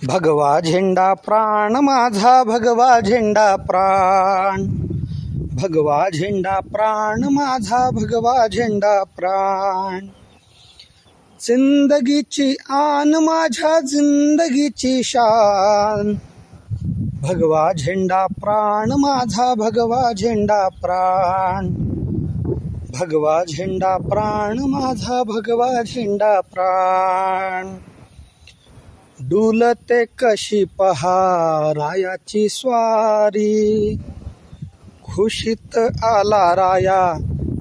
भगवा झेंडा प्राण माझा, भगवा झेंडा प्राण, भगवा झेंडा प्राण माझा, भगवा झेंडा प्राण. जिंदगीची आन माझ्या जिंदगीची शान, भगवा झेंडा प्राण माझा, भगवा झेंडा प्राण, भगवा झेंडा प्राण माझा, भगवा झेंडा प्राण. डुलते कशी पहा रायाची स्वारी, खुशीत आला राया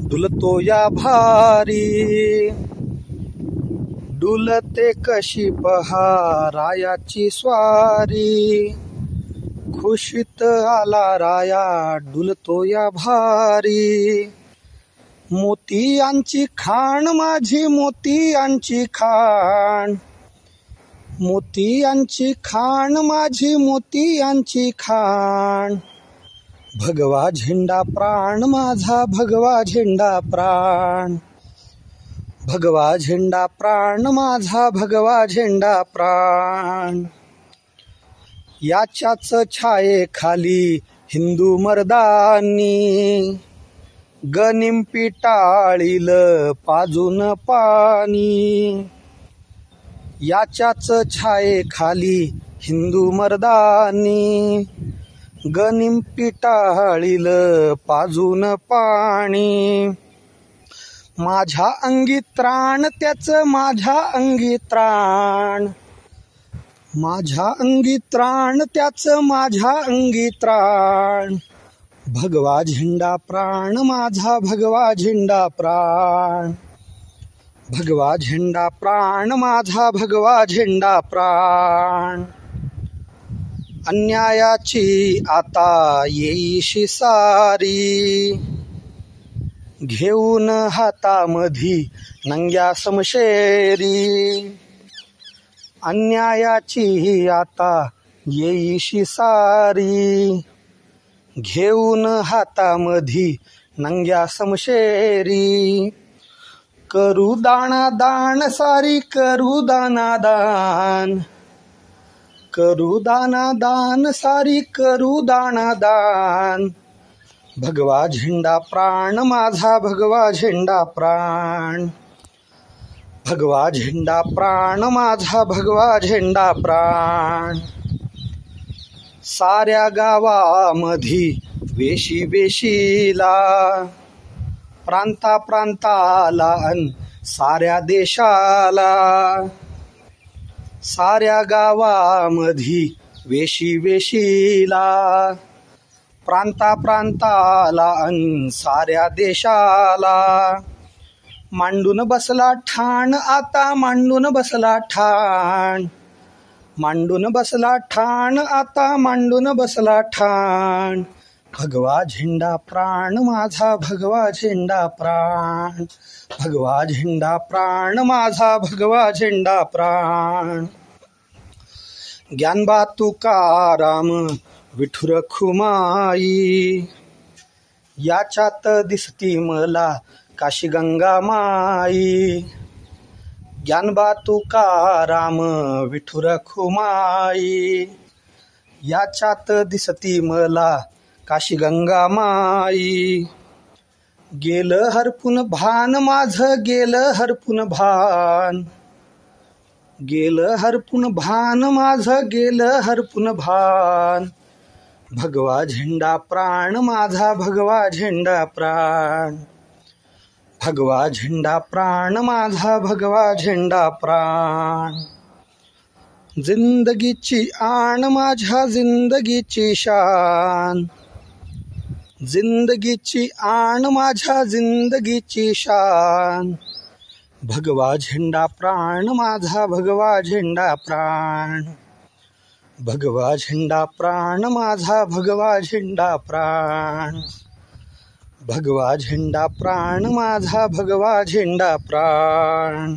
डुलतो या भारी. डुलते कशी पहा रायाची स्वारी, खुशीत आला राया डुलतो या भारी. मोतियांची खाण माझी मोतियांची खाण, मोतियांची खाण माझी मोतियांची खाण. भगवा झेंडा प्राण माझा, भगवा झेंडा प्राण, भगवा झेंडा प्राण माझा, भगवा झेंडा प्राण. याच्याच छायेखाली हिंदू मर्दानी, गनिम पिटाळील पाजून पाणी. याच्याच छायेखाली हिंदू मर्दानी, गनिम पिटाळील पाजून पाणी. माझ्या अंगी त्राण त्याच माझ्या अंगी त्राण, माझ्या अंगी त्राण त्याच माझ्या अंगी त्राण. भगवा झेंडा प्राण माझा, भगवा झेंडा प्राण, भगवा झेंडा प्राण माझा, भगवा झेंडा प्राण. अन्यायाची आता येईशी सारी, घेऊन हातामधी नंग्या समशेरी. अन्यायाची आता येईशी सारी, घेऊन हातामधी नंग्या समशेरी. करू दाना दान सारी करू दाना दान, करू दाना दान सारी करू दाना दान. भगवा झेंडा प्राण माझा, भगवा झेंडा प्राण, भगवा झेंडा प्राण माझा, भगवा झेंडा प्राण. साऱ्या गावामधी वेशी वेशीला, प्रांता प्रांताला अन साऱ्या देशाला. साऱ्या गावामधी वेशी वेशीला, प्रांता प्रांताला अन साऱ्या देशाला. मांडून बसला ठाण आता मांडून बसला ठाण, मांडून बसला ठाण आता मांडून बसला ठाण. भगवा झेंडा प्राण माझा, भगवा झेंडा प्राण, भगवा झेंडा प्राण माझा, भगवा झेंडा प्राण. ज्ञानबा तुकाराम विठुर रखुमाई, याच्यात दिसती मला काशी गंगा माई. ज्ञानबा तुकाराम विठुर रखुमाई, याच्यात दिसती मला काशी गंगा माई. गेलं हरपून भान माझं गेलं हरपून भान, गेलं हरपून भान माझं गेलं हरपून भान. भगवा झेंडा प्राण माझा, भगवा झेंडा प्राण, भगवा झेंडा प्राण माझा, भगवा झेंडा प्राण. जिंदगीची आण माझ्या जिंदगीची शान, जिंदगीची आण माझ्या जिंदगीची शान. भगवा झेंडा प्राण माझा, भगवा झेंडा प्राण, भगवा झेंडा प्राण माझा, भगवा झेंडा प्राण. भगवा झेंडा प्राण माझा, भगवा झेंडा प्राण.